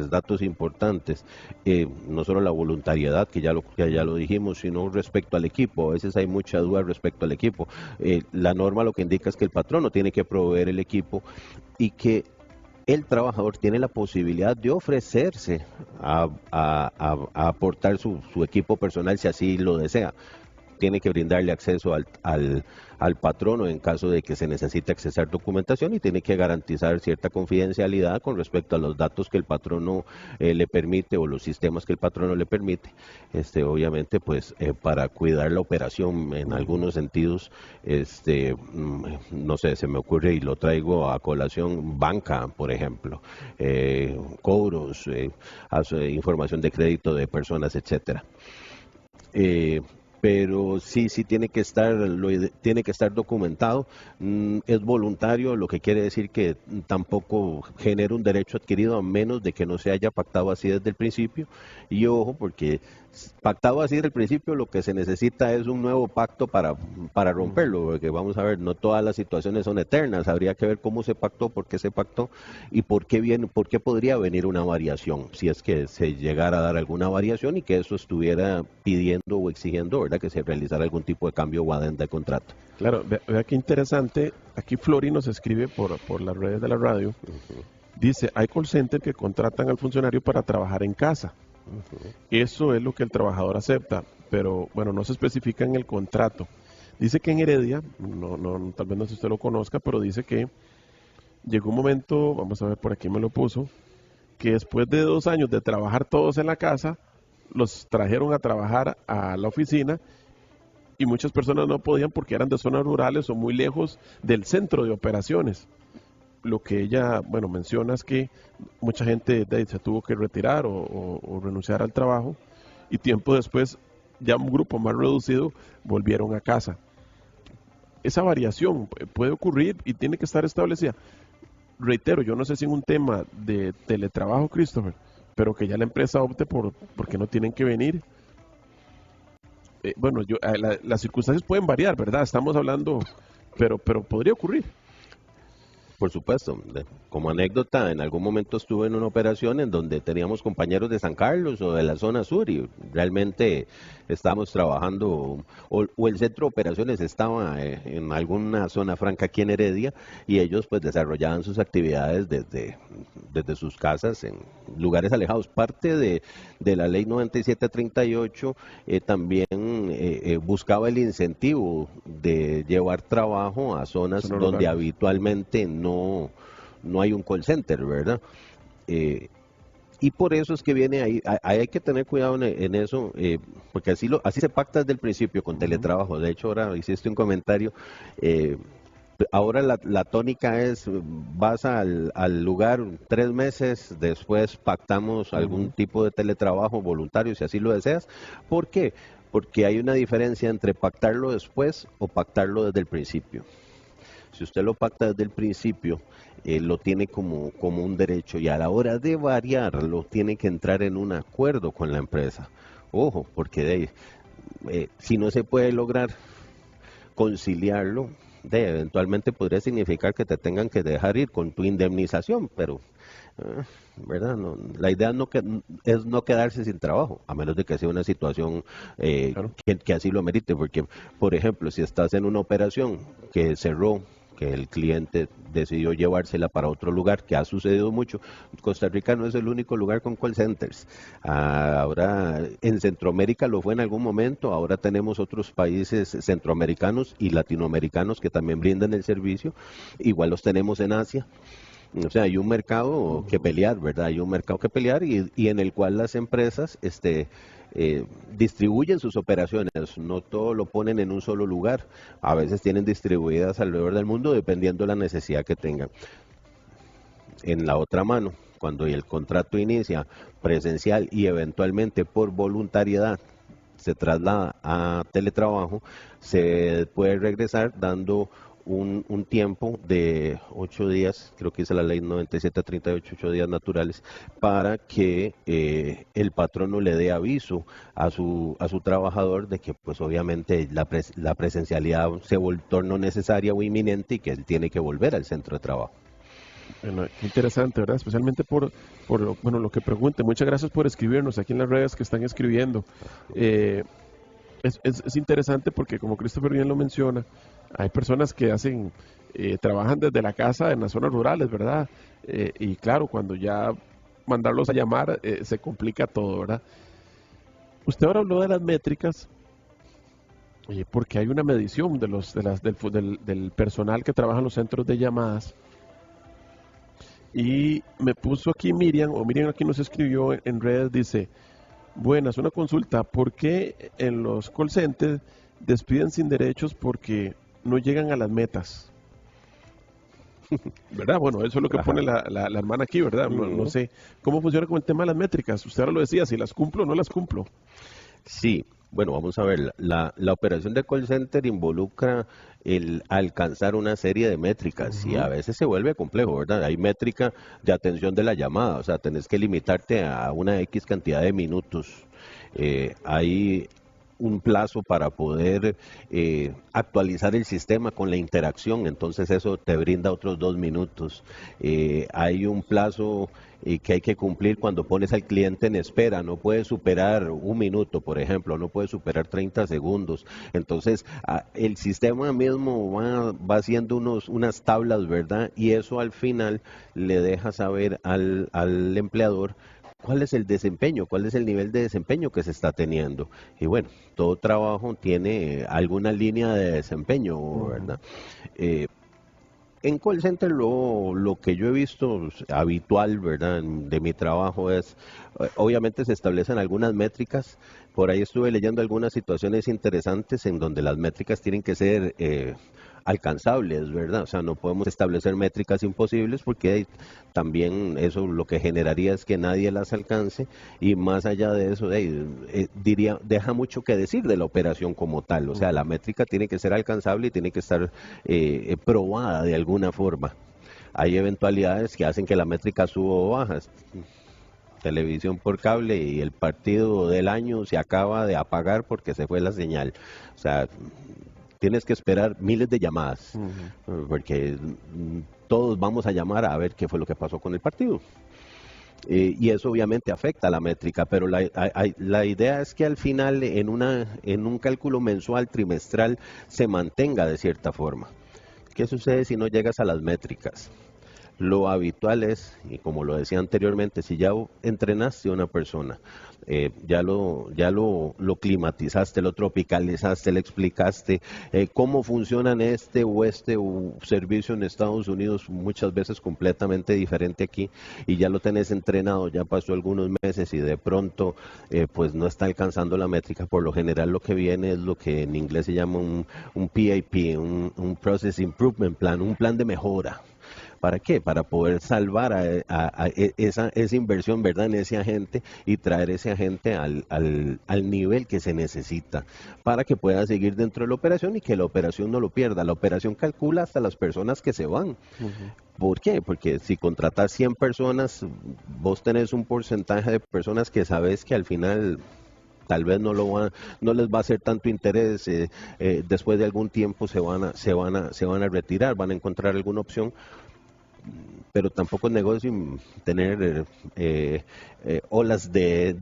datos importantes, no solo la voluntariedad, que ya lo dijimos, sino respecto al equipo. A veces hay mucha duda respecto al equipo. La norma lo que indica es que el patrono tiene que proveer el equipo y que el trabajador tiene la posibilidad de ofrecerse a aportar su equipo personal si así lo desea. Tiene que brindarle acceso al patrono en caso de que se necesite accesar documentación, y tiene que garantizar cierta confidencialidad con respecto a los datos que el patrono le permite, o los sistemas que el patrono le permite, obviamente pues para cuidar la operación en algunos sentidos. No sé, se me ocurre y lo traigo a colación: banca, por ejemplo, cobros, información de crédito de personas, etcétera. Pero sí tiene que estar documentado. Es voluntario, lo que quiere decir que tampoco genera un derecho adquirido a menos de que no se haya pactado así desde el principio. Y ojo, porque pactado así desde el principio, lo que se necesita es un nuevo pacto para romperlo, porque vamos a ver, no todas las situaciones son eternas. Habría que ver cómo se pactó, por qué se pactó y por qué podría venir una variación, si es que se llegara a dar alguna variación y que eso estuviera pidiendo o exigiendo, ¿verdad?, que se realizara algún tipo de cambio o adenda de contrato. Claro, vea qué interesante. Aquí Flori nos escribe por las redes de la radio. Dice, hay call center que contratan al funcionario para trabajar en casa. Eso es lo que el trabajador acepta, pero bueno, no se especifica en el contrato. Dice que en Heredia, tal vez no sé si usted lo conozca, pero dice que llegó un momento, vamos a ver, por aquí me lo puso, que después de 2 años de trabajar todos en la casa, los trajeron a trabajar a la oficina, y muchas personas no podían porque eran de zonas rurales o muy lejos del centro de operaciones. Lo que ella, menciona es que mucha gente se tuvo que retirar o renunciar al trabajo, y tiempo después, ya un grupo más reducido, volvieron a casa. Esa variación puede ocurrir y tiene que estar establecida. Reitero, yo no sé si es un tema de teletrabajo, Christopher, pero que ya la empresa opte porque no tienen que venir, bueno, las circunstancias pueden variar, ¿verdad? Estamos hablando, pero podría ocurrir. Por supuesto, como anécdota, en algún momento estuve en una operación en donde teníamos compañeros de San Carlos o de la zona sur y realmente estábamos trabajando, o el centro de operaciones estaba en alguna zona franca aquí en Heredia y ellos pues desarrollaban sus actividades desde sus casas en lugares alejados. Parte de la ley 9738 también buscaba el incentivo de llevar trabajo a zonas donde habitualmente no hay un call center, ¿verdad? Y por eso es que viene ahí hay que tener cuidado en eso, porque así se pacta desde el principio con teletrabajo. De hecho, ahora hiciste un comentario, ahora la tónica es, vas al lugar 3 meses, después pactamos algún tipo de teletrabajo voluntario, si así lo deseas. ¿Por qué? Porque hay una diferencia entre pactarlo después o pactarlo desde el principio. Si usted lo pacta desde el principio, lo tiene como un derecho y a la hora de variarlo tiene que entrar en un acuerdo con la empresa. Ojo, porque si no se puede lograr conciliarlo, eventualmente podría significar que te tengan que dejar ir con tu indemnización, pero ¿verdad? No, la idea es no quedarse sin trabajo, a menos de que sea una situación Claro. que así lo merite, porque, por ejemplo, si estás en una operación que cerró, que el cliente decidió llevársela para otro lugar, que ha sucedido mucho. Costa Rica no es el único lugar con call centers. Ahora en Centroamérica lo fue en algún momento, ahora tenemos otros países centroamericanos y latinoamericanos que también brindan el servicio, igual los tenemos en Asia. O sea, hay un mercado que pelear, ¿verdad? Hay un mercado que pelear y en el cual las empresas distribuyen sus operaciones, no todo lo ponen en un solo lugar, a veces tienen distribuidas alrededor del mundo dependiendo de la necesidad que tengan. En la otra mano, cuando el contrato inicia presencial y eventualmente por voluntariedad se traslada a teletrabajo, se puede regresar dando un tiempo de 8 días, creo que dice la ley 9738, 8 días naturales, para que el patrono le dé aviso a su trabajador de que pues obviamente la presencialidad se tornó necesaria o inminente y que él tiene que volver al centro de trabajo. Bueno, qué interesante, ¿verdad? Especialmente por bueno, lo que pregunte. Muchas gracias por escribirnos aquí en las redes que están escribiendo. Es interesante porque, como Christopher bien lo menciona, hay personas que trabajan desde la casa en las zonas rurales, ¿verdad? Y claro, cuando ya mandarlos a llamar, se complica todo, ¿verdad? Usted ahora habló de las métricas, porque hay una medición del personal que trabaja en los centros de llamadas. Y me puso aquí Miriam aquí nos escribió en redes, dice: buenas, una consulta, ¿por qué en los call centers despiden sin derechos porque no llegan a las metas? ¿Verdad? Bueno, eso es lo que pone la hermana aquí, ¿verdad? No sé cómo funciona con el tema de las métricas. Usted ahora lo decía, si las cumplo o no las cumplo. Sí, bueno, vamos a ver, la operación de call center involucra el alcanzar una serie de métricas y a veces se vuelve complejo, ¿verdad? Hay métrica de atención de la llamada, o sea, tenés que limitarte a una X cantidad de minutos. Hay un plazo para poder actualizar el sistema con la interacción, entonces eso te brinda otros 2 minutos. Hay un plazo que hay que cumplir cuando pones al cliente en espera, no puede superar 1 minuto, por ejemplo, no puede superar 30 segundos. Entonces, el sistema mismo va haciendo unas tablas, ¿verdad? Y eso al final le deja saber al empleador cuál es el desempeño, cuál es el nivel de desempeño que se está teniendo. Y bueno, todo trabajo tiene alguna línea de desempeño, ¿verdad? En call center lo que yo he visto habitual, ¿verdad? De mi trabajo es, obviamente se establecen algunas métricas, por ahí estuve leyendo algunas situaciones interesantes en donde las métricas tienen que ser alcanzables, ¿verdad? O sea, no podemos establecer métricas imposibles porque también eso lo que generaría es que nadie las alcance y más allá de eso, diría, deja mucho que decir de la operación como tal. O sea, la métrica tiene que ser alcanzable y tiene que estar probada de alguna forma. Hay eventualidades que hacen que la métrica suba o baja. televisión por cable y el partido del año se acaba de apagar porque se fue la señal. O sea, tienes que esperar miles de llamadas, porque todos vamos a llamar a ver qué fue lo que pasó con el partido. Y eso obviamente afecta a la métrica, pero la idea es que al final en un cálculo mensual, trimestral, se mantenga de cierta forma. ¿Qué sucede si no llegas a las métricas? Lo habitual es, y como lo decía anteriormente, si ya entrenaste a una persona, ya lo climatizaste, lo tropicalizaste, le explicaste cómo funcionan este servicio en Estados Unidos, muchas veces completamente diferente aquí, y ya lo tenés entrenado, ya pasó algunos meses y de pronto pues no está alcanzando la métrica. Por lo general lo que viene es lo que en inglés se llama un PIP, un Process Improvement Plan, un plan de mejora. ¿Para qué? Para poder salvar a esa inversión, ¿verdad?, en ese agente y traer ese agente al nivel que se necesita para que pueda seguir dentro de la operación y que la operación no lo pierda. La operación calcula hasta las personas que se van. ¿Por qué? Porque si contratas 100 personas, vos tenés un porcentaje de personas que sabes que al final tal vez no les va a hacer tanto interés, después de algún tiempo se van a retirar, van a encontrar alguna opción. Pero tampoco es negocio tener olas de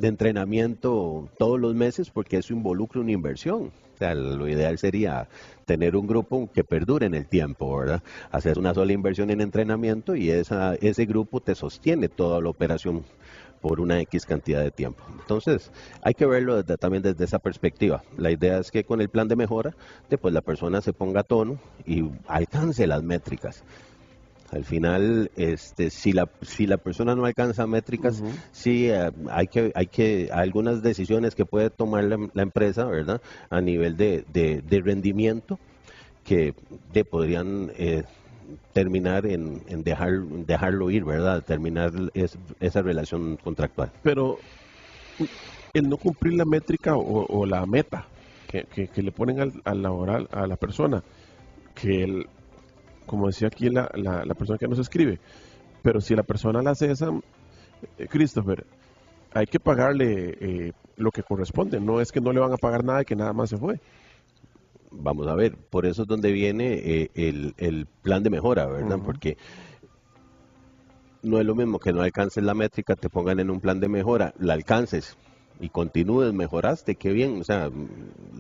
entrenamiento todos los meses, porque eso involucra una inversión. O sea, lo ideal sería tener un grupo que perdure en el tiempo, ¿verdad? Hacer una sola inversión en entrenamiento y ese grupo te sostiene toda la operación por una X cantidad de tiempo. Entonces, hay que verlo también desde esa perspectiva. La idea es que con el plan de mejora, después la persona se ponga a tono y alcance las métricas. Al final, si la persona no alcanza métricas, sí hay algunas decisiones que puede tomar la empresa, ¿verdad?, a nivel de rendimiento, que podrían terminar en dejarlo ir, ¿verdad?, terminar esa relación contractual. Pero el no cumplir la métrica o la meta que le ponen al laboral a la persona, que como decía aquí la persona que nos escribe, pero si la persona la cesa, Christopher, hay que pagarle lo que corresponde, no es que no le van a pagar nada y que nada más se fue. Vamos a ver, por eso es donde viene el plan de mejora, ¿verdad? Porque no es lo mismo que no alcances la métrica, te pongan en un plan de mejora, la alcances y continúes, mejoraste, qué bien, o sea,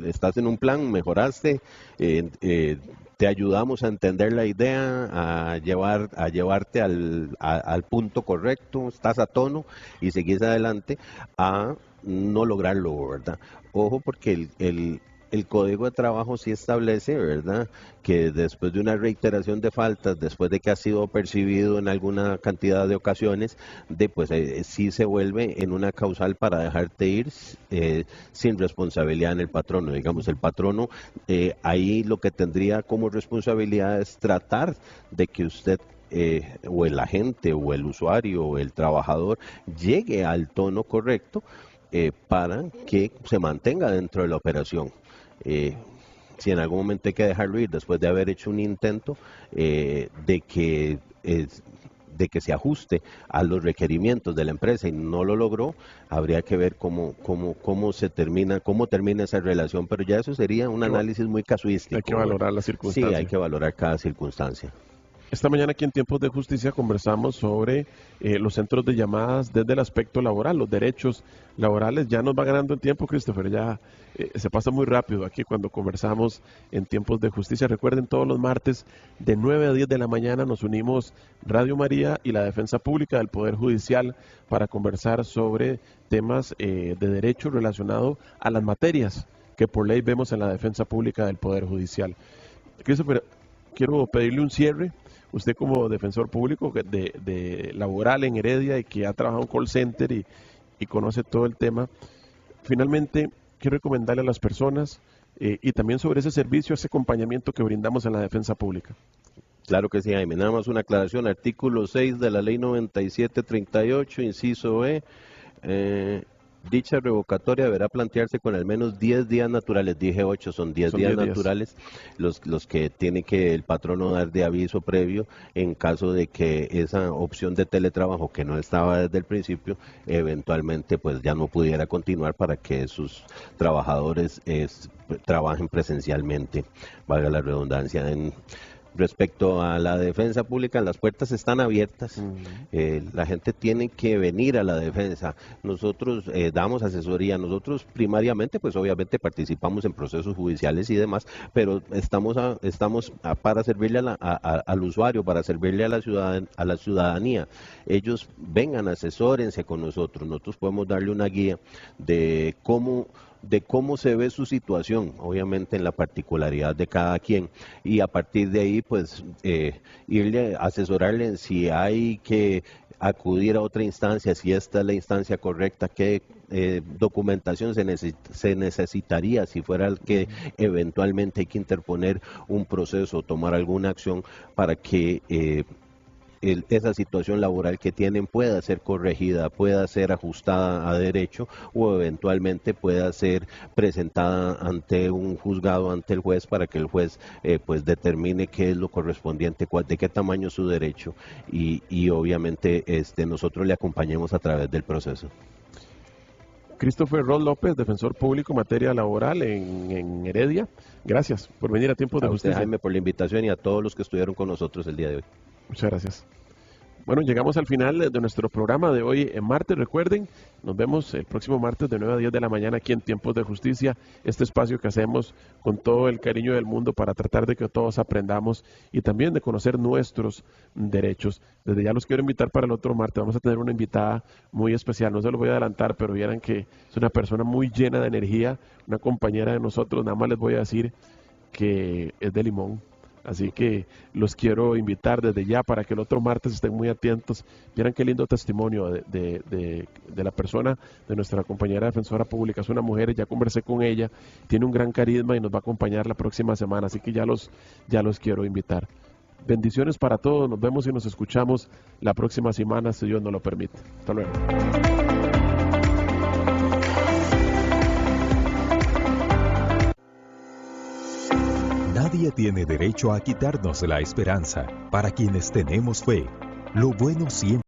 estás en un plan, mejoraste, te ayudamos a entender la idea, a llevarte al punto correcto, estás a tono y seguís adelante, a no lograrlo, ¿verdad? Ojo, porque el Código de Trabajo sí establece, ¿verdad?, que después de una reiteración de faltas, después de que ha sido percibido en alguna cantidad de ocasiones, sí se vuelve en una causal para dejarte ir sin responsabilidad en el patrono. Digamos, el patrono ahí lo que tendría como responsabilidad es tratar de que usted o el agente o el usuario o el trabajador llegue al tono correcto para que se mantenga dentro de la operación. Si en algún momento hay que dejarlo ir después de haber hecho un intento de que se ajuste a los requerimientos de la empresa y no lo logró, habría que ver cómo termina esa relación, pero ya eso sería un análisis muy casuístico. Hay que valorar las circunstancias. Sí, hay que valorar cada circunstancia. Esta mañana aquí en Tiempos de Justicia conversamos sobre los centros de llamadas desde el aspecto laboral, los derechos laborales. Ya nos va ganando el tiempo, Christopher, ya se pasa muy rápido aquí cuando conversamos en Tiempos de Justicia. Recuerden, todos los martes de 9 a 10 de la mañana nos unimos Radio María y la Defensa Pública del Poder Judicial para conversar sobre temas de derecho relacionados a las materias que por ley vemos en la Defensa Pública del Poder Judicial. Christopher, quiero pedirle un cierre. Usted como defensor público de laboral en Heredia y que ha trabajado en call center y conoce todo el tema, finalmente quiero recomendarle a las personas y también sobre ese servicio, ese acompañamiento que brindamos en la defensa pública. Claro que sí, Jaime. Nada más una aclaración. Artículo 6 de la Ley 9738, inciso E. dicha revocatoria deberá plantearse con al menos 10 días naturales. Dije 8, son 10 Son días 10 días. naturales los que tiene que el patrono dar de aviso previo en caso de que esa opción de teletrabajo que no estaba desde el principio, eventualmente pues ya no pudiera continuar para que sus trabajadores trabajen presencialmente, valga la redundancia. Respecto a la defensa pública, las puertas están abiertas. La gente tiene que venir a la defensa. Nosotros damos asesoría. Nosotros primariamente, pues obviamente participamos en procesos judiciales y demás, pero estamos para servirle al usuario, para servirle a la ciudadanía. Ellos vengan, asesórense con nosotros. Nosotros podemos darle una guía de cómo se ve su situación, obviamente en la particularidad de cada quien, y a partir de ahí pues irle a asesorarle en si hay que acudir a otra instancia, si esta es la instancia correcta, qué documentación se necesitaría si fuera el que eventualmente hay que interponer un proceso, tomar alguna acción para que esa situación laboral que tienen pueda ser corregida, pueda ser ajustada a derecho o eventualmente pueda ser presentada ante un juzgado, ante el juez, para que el juez pues determine qué es lo correspondiente, de qué tamaño es su derecho y obviamente nosotros le acompañemos a través del proceso. Christopher Rod López, defensor público en materia laboral en Heredia. Gracias por venir a Tiempos de A usted, Justicia. Jaime, por la invitación y a todos los que estuvieron con nosotros el día de hoy. Muchas gracias. Bueno, llegamos al final de nuestro programa de hoy en martes. Recuerden, nos vemos el próximo martes de 9 a 10 de la mañana aquí en Tiempos de Justicia, este espacio que hacemos con todo el cariño del mundo para tratar de que todos aprendamos y también de conocer nuestros derechos. Desde ya los quiero invitar para el otro martes. Vamos a tener una invitada muy especial, no se lo voy a adelantar, pero vieran que es una persona muy llena de energía, una compañera de nosotros. Nada más les voy a decir que es de Limón. Así que los quiero invitar desde ya para que el otro martes estén muy atentos. Vieran qué lindo testimonio de la persona, de nuestra compañera defensora pública. Es una mujer, ya conversé con ella, tiene un gran carisma y nos va a acompañar la próxima semana. Así que ya los quiero invitar. Bendiciones para todos. Nos vemos y nos escuchamos la próxima semana, si Dios nos lo permite. Hasta luego. Nadie tiene derecho a quitarnos la esperanza. Para quienes tenemos fe, lo bueno siempre